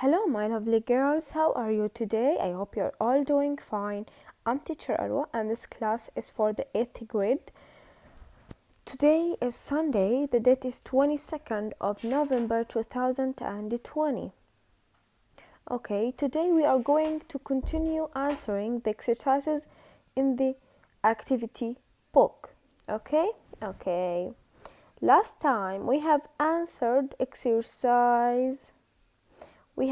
Hello, my lovely girls. How are you today? I hope you're all doing fine. I'm teacher Arwa, and this class is for the 8th grade. Today is Sunday. The date is 22nd of November 2020. Okay, today we are going to continue answering the exercises in the activity book. Okay. Last time we have answered exercise we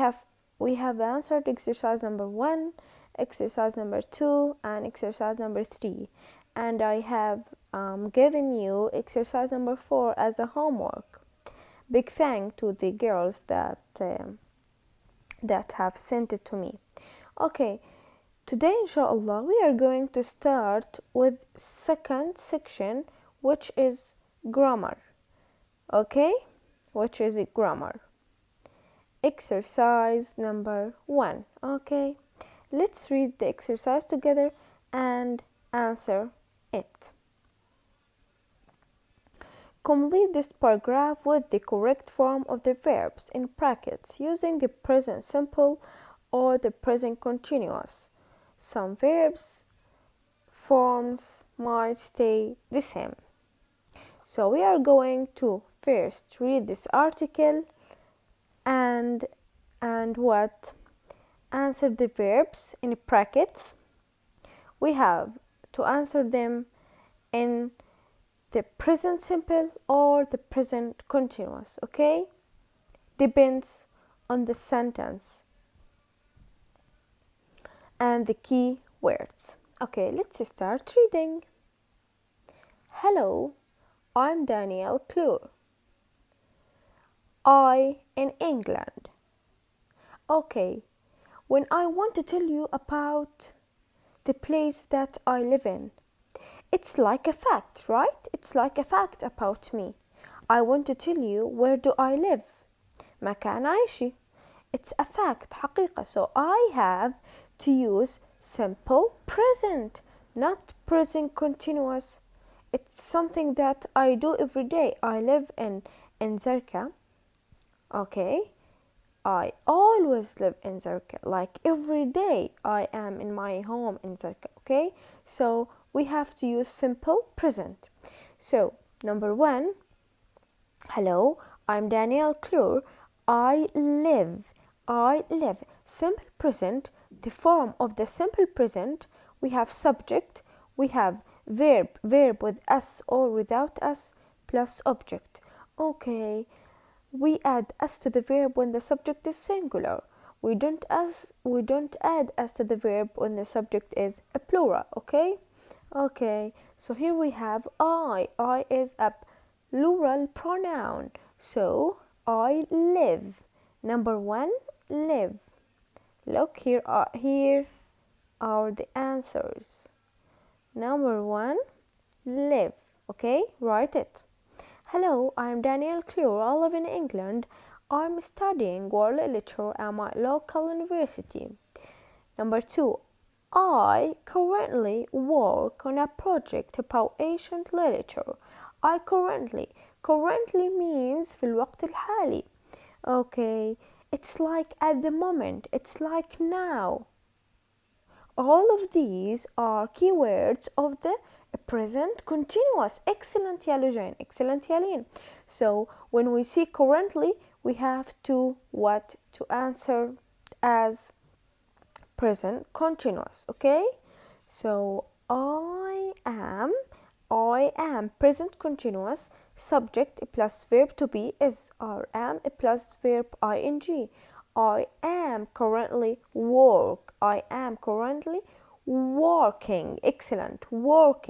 have answered exercise number 1, exercise number 2, and exercise number 3, and I have given you exercise number 4 as a homework. Big thank to the girls that have sent it to me. Okay, today inshallah we are going to start with second section, which is grammar. Okay, which is grammar. Exercise number 1. Okay, let's read the exercise together and answer it. Complete this paragraph with the correct form of the verbs in brackets using the present simple or the present continuous. Some verbs forms might stay the same. So we are going to first read this article and what answer the verbs in brackets. We have to answer them in the present simple or the present continuous. Okay, depends on the sentence and the key words. Okay, let's start reading. Hello, I'm Danielle Clure. I in England. Okay, when I want to tell you about the place that I live in, it's like a fact, right? It's like a fact about me. I want to tell you where do I live. مكان عيشي. It's a fact, حقيقة. So I have to use simple present, not present continuous. It's something that I do every day. I live in Zarqa. Okay, I always live in Zarqa. Like every day I am in my home in Zarqa. Okay, so we have to use simple present. So number 1, hello, I'm Danielle Clure. I live. Simple present. The form of the simple present, we have subject, we have verb with s or without s, plus object. Okay, we add s to the verb when the subject is singular. We don't add s to the verb when the subject is a plural. Okay, so here we have I is a plural pronoun. So I live. Number 1, live. Look, here are the answers. Number 1, live. Okay, write it. Hello, I'm Danielle Clure. I live in England. I'm studying world literature at my local university. Number 2, I currently work on a project about ancient literature. I currently means في الوقت الحالي. Okay, it's like at the moment, it's like now. All of these are keywords of the present continuous. Excellent يا لجين, excellent يا لين. So when we see currently, we have to answer as present continuous. Okay, so I am present continuous, subject plus verb to be is or am plus verb ing. I am currently working. Excellent. Work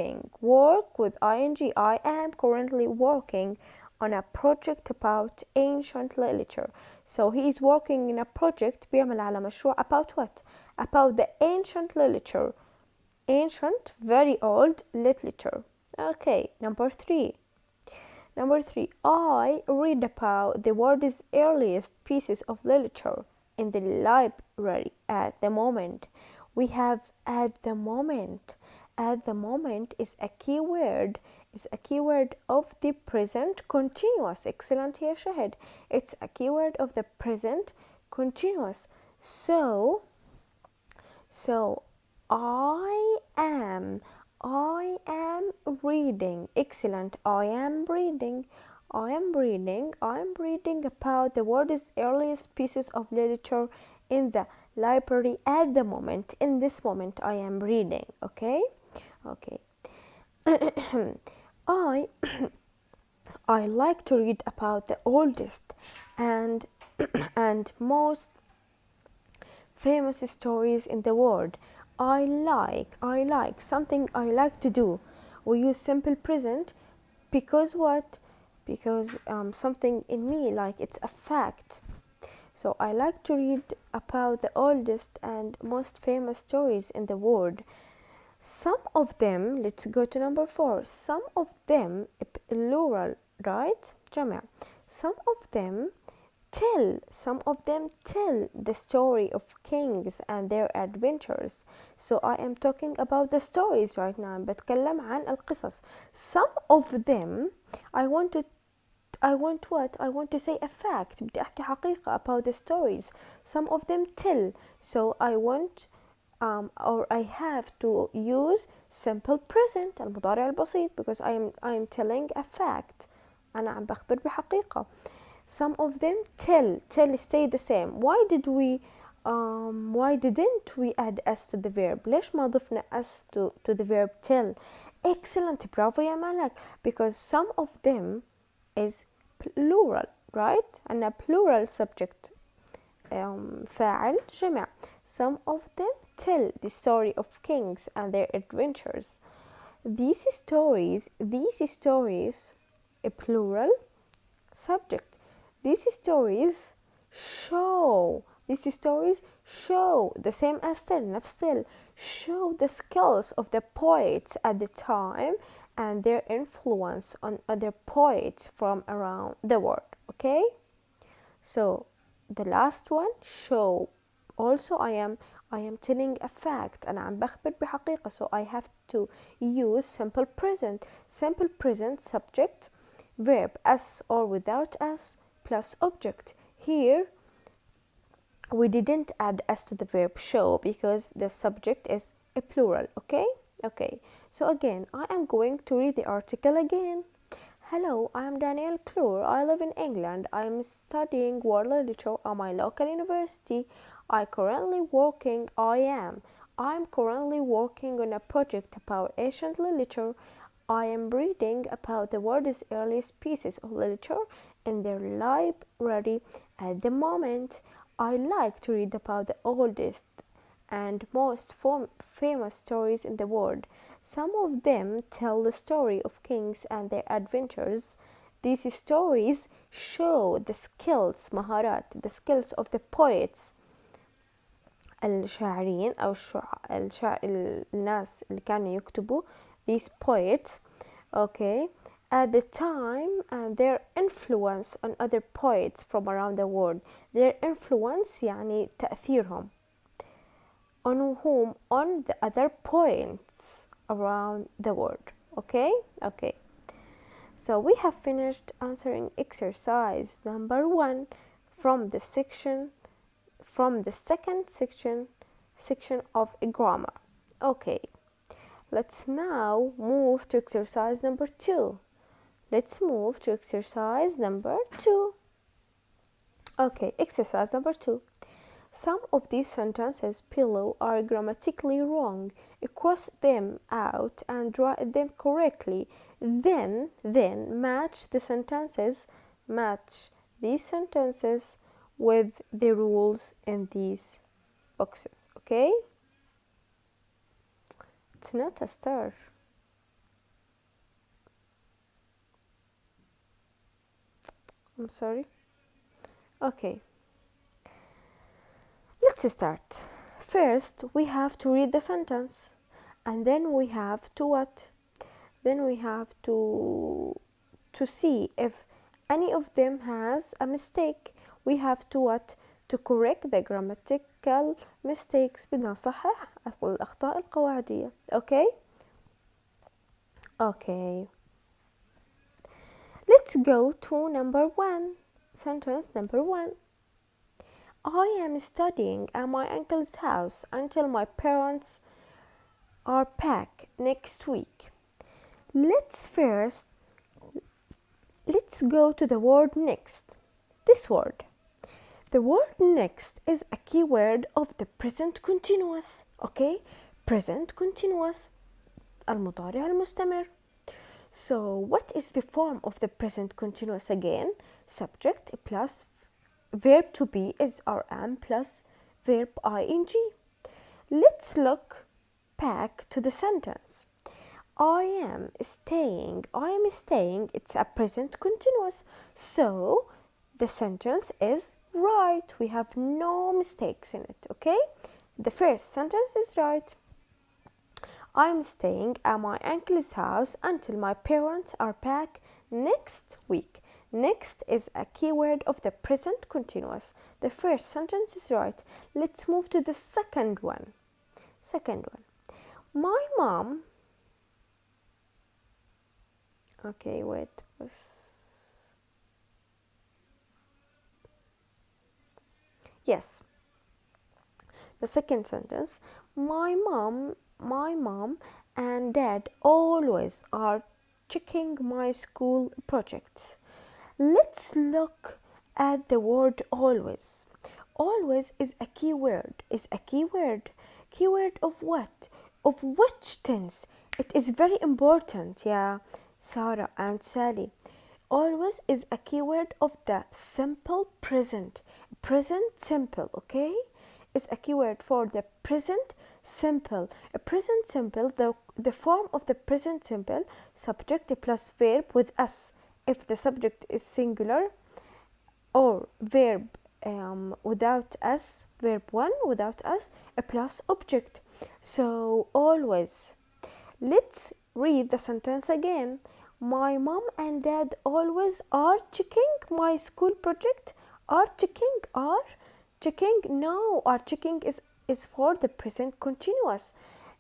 with ing. I am currently working on a project about ancient literature. So he is working in a project بيعمل على مشروع about what? About the ancient literature. Ancient, very old literature. Okay, number 3. I read about the world's earliest pieces of literature in the library at the moment. We have at the moment. At the moment is a keyword of the present continuous. Excellent يا شهد. It's a keyword of the present continuous. So I am reading. Excellent. I am reading about the world's earliest pieces of literature in the library at the moment. In this moment, I am reading. Okay. I I like to read about the oldest and and most famous stories in the world. I like something I like to do. We use simple present because what? Because something in me, like it's a fact. So I like to read about the oldest and most famous stories in the world. Some of them, let's go to number 4. Some of them, plural, right? جمع. Some of them tell the story of kings and their adventures. So I am talking about the stories right now. بتكلم عن القصص. Some of them, I want what? I want to say a fact. بدي أحكي حقيقة about the stories. Some of them tell. So I want or I have to use simple present المضارع البسيط because I am telling a fact. أنا عم بخبر بحقيقة. Some of them tell stay the same. Why didn't we add s to the verb? ليش ما ضفنا s to the verb tell? Excellent, برافو يا ملك. Because some of them is plural, right? and a plural subject فاعل جمع. Some of them tell the story of kings and their adventures. These stories a plural subject. These stories show the same as tell نفس tell show the skills of the poets at the time and their influence on other poets from around the world. Okay, so the last one show. Also I am telling a fact أنا عم بخبر بحقيقة. So I have to use simple present subject verb s or without s plus object. Here we didn't add s to the verb show because the subject is a plural. Okay, so again I am going to read the article again. Hello, I am Danielle Clure. I live in England. I am studying world literature at my local university. I am currently working on a project about ancient literature. I am reading about the world's earliest pieces of literature in their library at the moment. I like to read about the oldest and most famous stories in the world. Some of them tell the story of kings and their adventures. These stories show the skills the skills of the poets الشاعرين أو الناس اللي كانوا يكتبوا these poets. Okay, at the time and their influence on other poets from around the world. Their influence يعني تأثيرهم on whom? On the other poets around the world. Okay. So we have finished answering exercise number 1 from the second section of grammar. Okay, let's now move to exercise number 2. Okay, exercise number 2. Some of these sentences below are grammatically wrong. Cross them out and write them correctly. Then match these sentences with the rules in these boxes. Okay? It's not a star. I'm sorry. Okay. Let's start. First, we have to read the sentence, and then we have to what? Then we have to see if any of them has a mistake. We have to what? To correct the grammatical mistakes. بدنا نصحح الأخطاء القواعدية. Okay. Let's go to number 1. Sentence number 1. I am studying at my uncle's house until my parents are back next week. Let's go to the word next. This word. The word next is a keyword of the present continuous. Okay? Present continuous. المضارع المستمر. So what is the form of the present continuous again? Subject plus verb to be is rm plus verb ing. Let's look back to the sentence. I am staying, it's a present continuous. So the sentence is right. We have no mistakes in it, okay? The first sentence is right. I'm staying at my uncle's house until my parents are back next week. Next is a keyword of the present continuous. The first sentence is right. Let's move to the second one. My mom. Okay, wait. Yes. The second sentence. My mom and dad always are checking my school projects. Let's look at the word always. Always is a keyword. Keyword of what? Of which tense? It is very important, yeah, Sarah and Sally. Always is a keyword of the simple present. Present simple, okay? Is a keyword for the present simple. A present simple, the form of the present simple, subject plus verb with us if the subject is singular, or verb without us, verb 1 without us, a plus object. So always. Let's read the sentence again. My mom and dad always are checking my school project. Are checking? No, are checking is for the present continuous.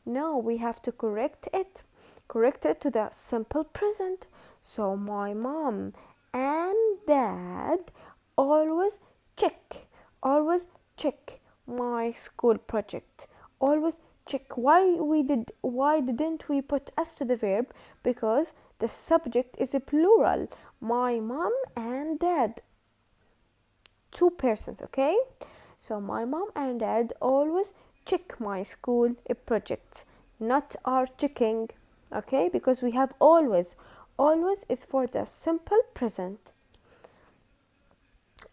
Now we have to correct it to the simple present. So my mom and dad always check my school project. Always check. Why didn't we put us to the verb? Because the subject is a plural. My mom and dad. Two persons, okay? So my mom and dad always check my school projects, not are checking, okay? Because we have always. Always is for the simple present.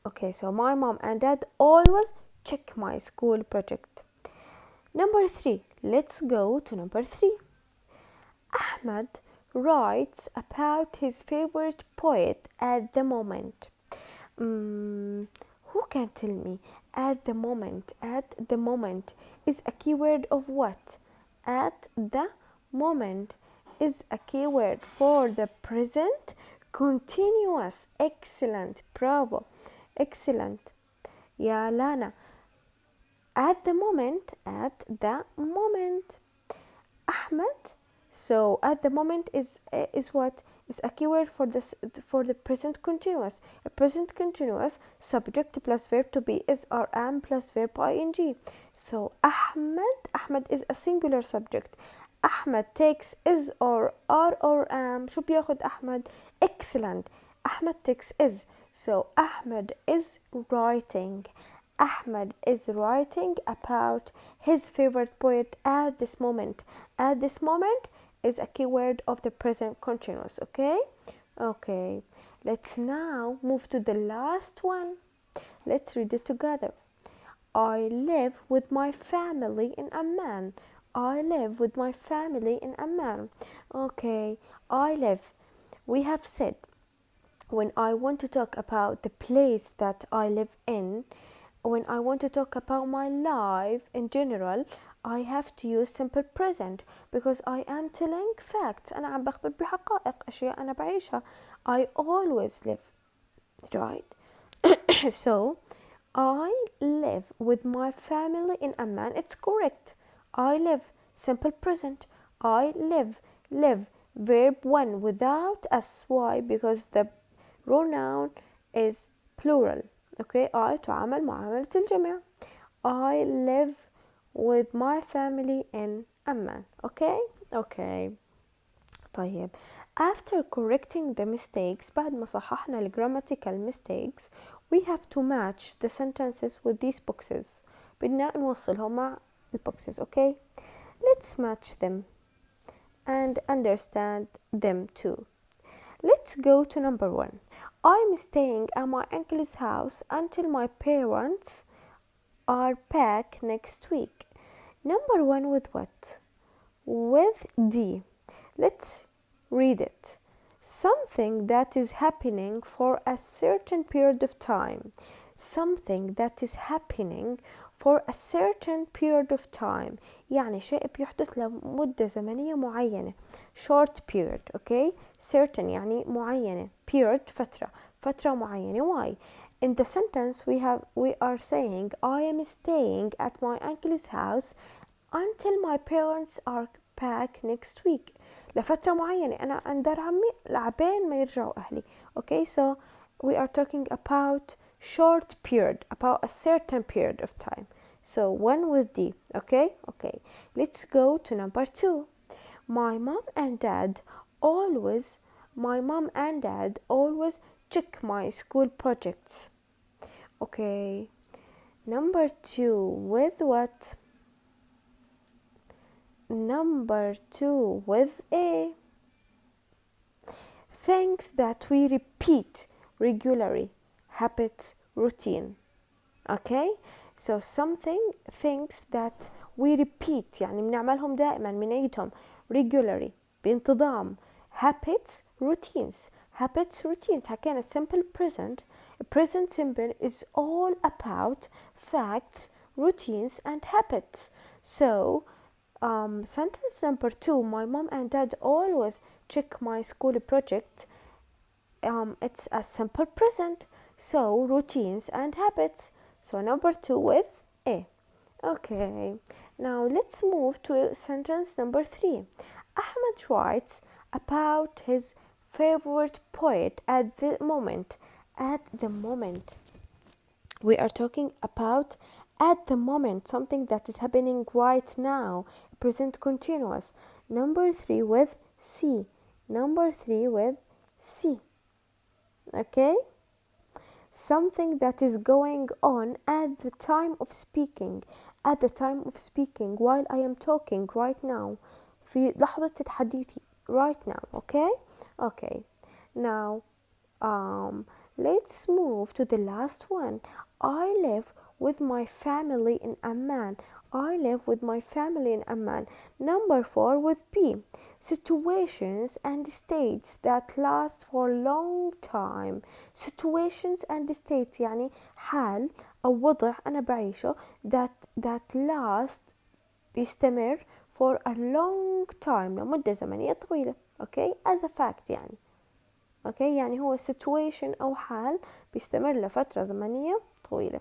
Okay, so my mom and dad always check my school project. Number 3. Let's go to number 3. Ahmed writes about his favorite poet at the moment. Who can tell me? At the moment is a keyword of what? At the moment is a keyword for the present continuous. Excellent, bravo, excellent. Ya Lana. At the moment. Ahmed. So at the moment is what? Is a keyword for the present continuous. A present continuous, subject plus verb to be is rm plus verb ing. So Ahmed is a singular subject. Ahmed takes is or are or am. شو بياخد أحمد? Excellent. Ahmed takes is. So Ahmed is writing. Ahmed is writing about his favorite poet at this moment. At this moment is a keyword of the present continuous, okay? Okay, let's now move to the last one. Let's read it together. I live with my family in Amman. I live with my family in Amman. Okay, I live. We have said when I want to talk about the place that I live in, when I want to talk about my life in general, I have to use simple present because I am telling facts. أنا عم بخبر بحقائق أشياء أنا بعيشها. I always live, right? So I live with my family in Amman. It's correct. I live, simple present. I live, verb 1 without us. Why? Because the pronoun is plural. okay. I تعامل معاملة الجمع. I live with my family in Amman. Okay. Okay. طيب, after correcting the mistakes, بعد ما صححنا ال grammatical mistakes, we have to match the sentences with these boxes. بدنا نوصلهم مع ال boxes. Okay. Let's match them and understand them too. Let's go to number 1. I'm staying at my uncle's house until my parents are back next week. Number 1 with what? With D. Let's read it. Something that is happening for a certain period of time. Something that is happening for a certain period of time. يعني شيء بيحدث لمدة زمنية معينة. Short period, okay? Certain يعني معينة. Period فترة معينة. Why? In the sentence we are saying I am staying at my uncle's house until my parents are back next week. لفترة معينة أنا عند دار عمي لعبين ما يرجعوا أهلي. Okay, so we are talking about short period, about a certain period of time. So one with D. Okay. Let's go to number 2. My mom and dad always check my school projects. Okay. Number 2 with what? Number 2 with A. Things that we repeat regularly, habits, routine. Okay, so things that we repeat يعني بنعملهم دائما بنعيدهم regularly بانتظام. Habits, routines. حكينا simple present simple is all about facts, routines and habits. So sentence number 2, my mom and dad always check my school project. It's a simple present, so routines and habits. So number 2 with A. Okay, now let's move to sentence number 3. Ahmed writes about his favorite poet at the moment. We are talking about at the moment, something that is happening right now, present continuous. Number 3 with C. Okay, something that is going on at the time of speaking, while I am talking right now, في لحظة حديثي right now. Okay, now let's move to the last one. I live with my family in Amman. Number 4 with B. Situations and states that last for a long time. Situations and states يعني حال أو وضع أنا بعيشه that last بيستمر for a long time لمدة زمنية طويلة. Okay, as a fact يعني. Okay, يعني هو situation أو حال بيستمر لفترة زمنية طويلة.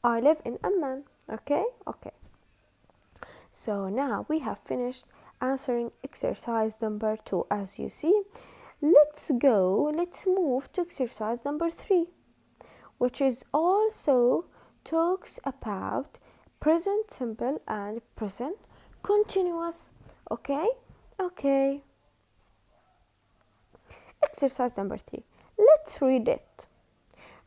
I live in Amman. Okay. So now we have finished answering exercise number 2. As you see, let's move to exercise number 3, which is also talks about present simple and present continuous. Okay. Exercise number 3. Let's read it.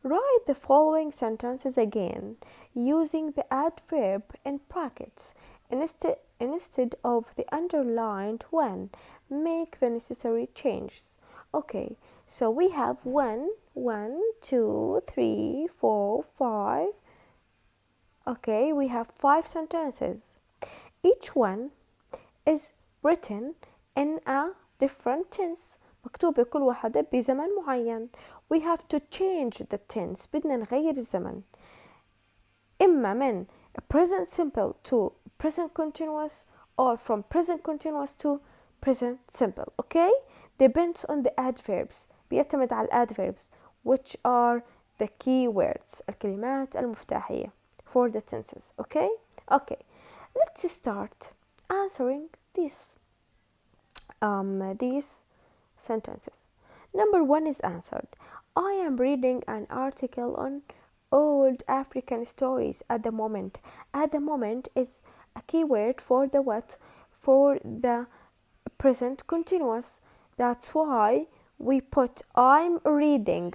Write the following sentences again using the adverb in brackets instead of the underlined one. Make the necessary changes. Okay, so we have 1, 2, 3, 4, 5. Okay, we have 5 sentences. Each one is written in a different tense. مكتوبة كل واحدة بزمن معين. We have to change the tense. بدنا نغير الزمن. إما من present simple to present continuous or from present continuous to present simple. Okay? Depends on the adverbs. بيعتمد على adverbs, which are the key words. الكلمات المفتاحية for the tenses. Okay? Let's start answering these sentences. Number 1 is answered. I am reading an article old African stories at the moment. At the moment is a keyword for the what? For the present continuous. That's why we put I'm reading,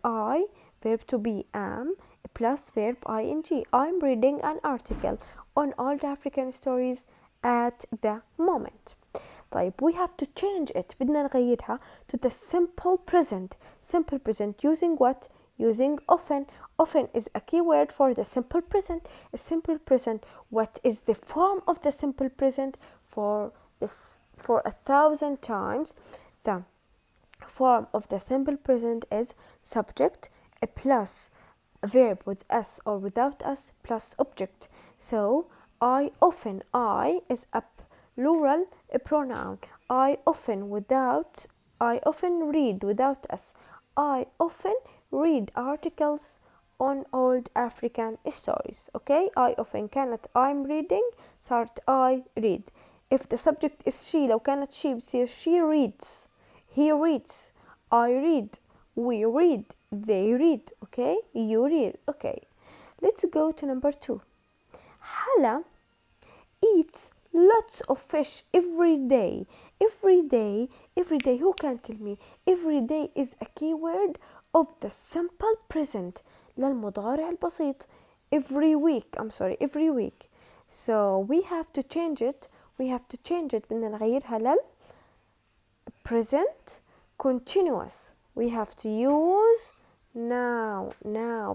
I, verb to be am, plus verb ing. I'm reading an article on old African stories at the moment. طيب we have to change it. بدنا نغيرها to the simple present. Simple present using what? Using often. Often is a keyword for the simple present. A simple present. What is the form of the simple present? For 1,000 times, the form of the simple present is subject plus a verb with s or without s plus object. So I often, I is a plural pronoun. I often read without s. I often read articles on old African stories. Okay, I often كانت I'm reading صارت I read. If the subject is she, لو كانت she بتصير she reads, he reads, I read, we read, they read. Okay, you read. Okay, let's go to number 2. Hala eats lots of fish every day. Every day, who can tell me? Every day is a keyword of the simple present للمضارع البسيط. Every week, every week. So we have to change it. بدنا نغيرها لل present continuous. We have to use now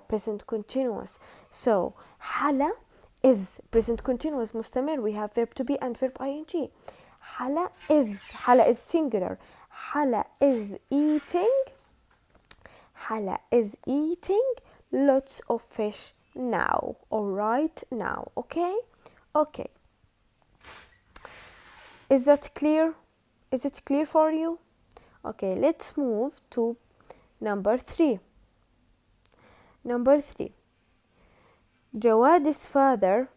present continuous. So حلا is present continuous مستمر. We have verb to be and verb ing. حلا is singular. حلا is eating lots of fish now, or right now. Okay. Is that clear? Is it clear for you? Okay, let's move to number 3. Jawad's father.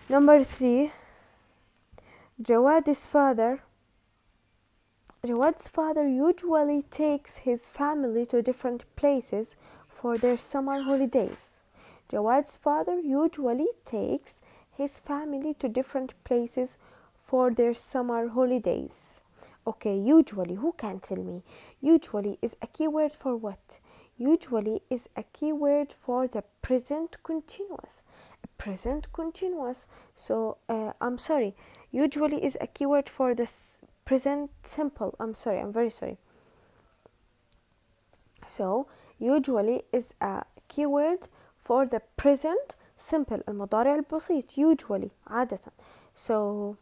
Number 3. Jawad's father usually takes his family to different places for their summer holidays. Jawad's father usually takes his family to different places for their summer holidays. Okay, usually, who can tell me? Usually is a keyword for what? Usually is a keyword for the present continuous. So, I'm sorry. Usually is a keyword for the present simple. I'm very sorry. So, usually is a keyword for the present simple المضارع البسيط. Usually عادة. So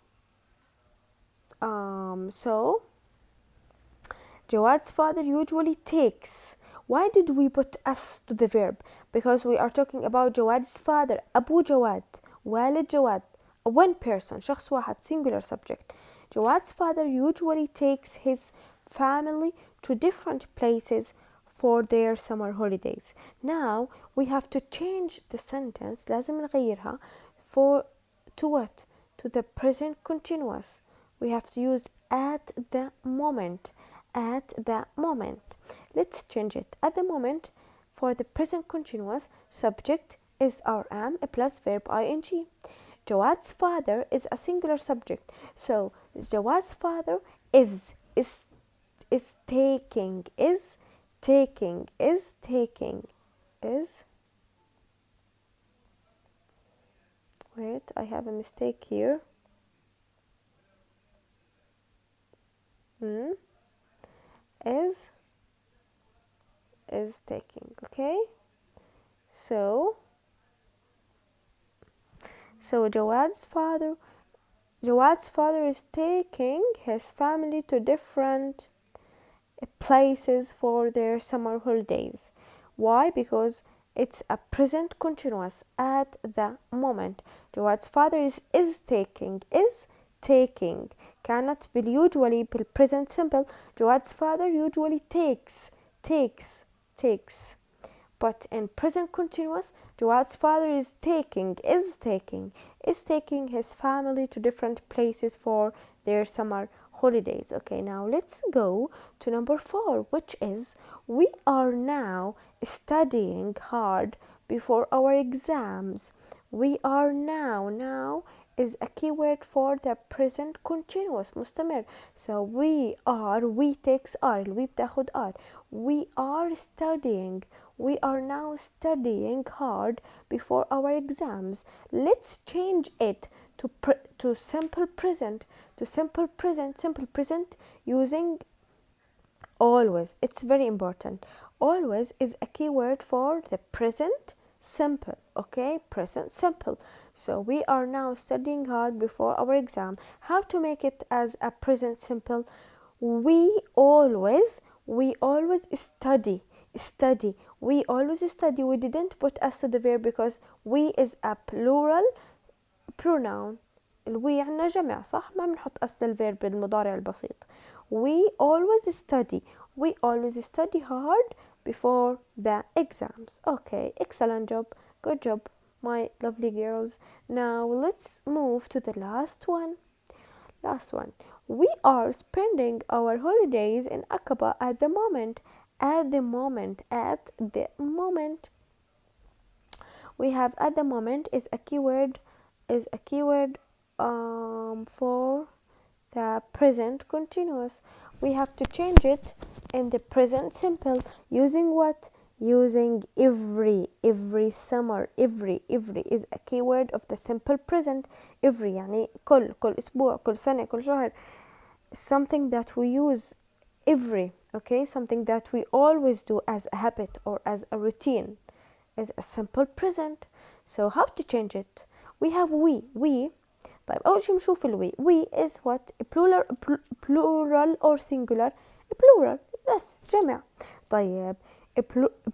Jawad's father usually takes. Why did we put us to the verb? Because we are talking about Jawad's father. أبو جواد, والد جواد, one person, شخص واحد, singular subject. Jawad's father usually takes his family to different places for their summer holidays. Now we have to change the sentence. لازم نغيرها to what? To the present continuous. We have to use at the moment. Let's change it. At the moment, for the present continuous, subject is our am plus verb ing. Jawad's father is a singular subject. So Jawad's father is taking. Wait, I have a mistake here. Is taking. Okay, so Jawad's father is taking his family to different places for their summer holidays. Why? Because it's a present continuous at the moment. Jawad's father is taking. كانت usually بالpresent simple. Jawad's father usually takes. But in present continuous, Jawad's father is taking his family to different places for their summer holidays. Okay, now let's go to number 4, which is we are now studying hard before our exams. We are now is a keyword for the present continuous مستمر. So we takes are الوي بتاخد are. We are studying. We are now studying hard before our exams. Let's change it to simple present. Simple present using always. It's very important. Always is a keyword for the present simple. Okay, present simple. So we are now studying hard before our exam. How to make it as a present simple? We always study. We always study. We didn't put s to the verb because we is a plural pronoun. الوي عنا جمع صح، ما بنحط أصل الفيرب بالمضارع البسيط. We always study hard before the exams. Okay, excellent job, good job my lovely girls. Now let's move to the last one. We are spending our holidays in Aqaba at the moment. We have at the moment is a keyword for the present continuous. We have to change it in the present simple using what? Using every summer. Every is a keyword of the simple present. Every يعني كل أسبوع كل سنة كل شهر. Something that we use every. Okay, something that we always do as a habit or as a routine is a simple present. So how to change it? We have we. طيب أول شيء نشوف الوي. We is what? Plural or singular? Plural. بس جمع. طيب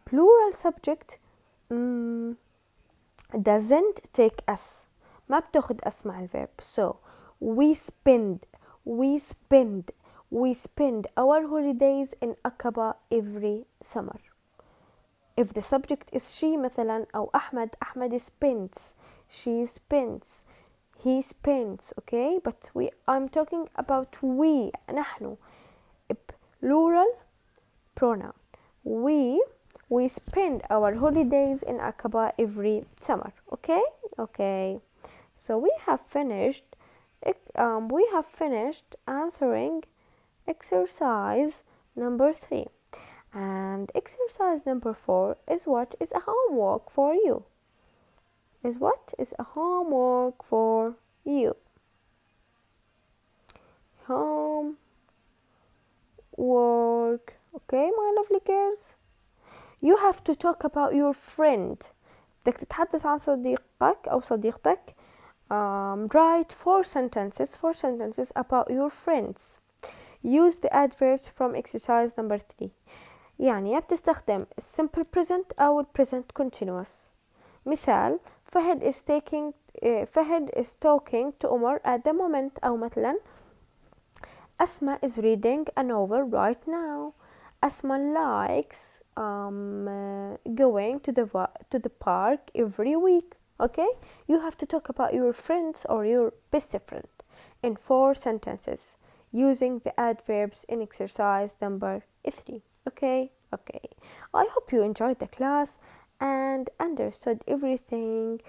plural subject doesn't take us. ما بتاخد us مع الverb. So we spend our holidays in Aqaba every summer. If the subject is she مثلا أو أحمد spends, she spends, he spends. Okay, but I'm talking about we نحن. Plural pronoun. We spend our holidays in Aqaba every summer. Okay, so we have finished answering exercise number 3, and exercise number 4 is what? Is a homework for you. Homework. Okay, my lovely girls, you have to talk about your friend. بدك تتحدث عن صديقك أو صديقتك. Write 4 sentences about your friends. Use the adverbs from exercise number 3. يعني يا بتستخدم simple present أو present continuous. مثال: فهد is talking to Umar at the moment. أو مثلا Asma is reading a novel right now. Asma likes going to the park every week. Okay, you have to talk about your friends or your best friend in 4 sentences using the adverbs in exercise number 3. Okay, I hope you enjoyed the class and understood everything.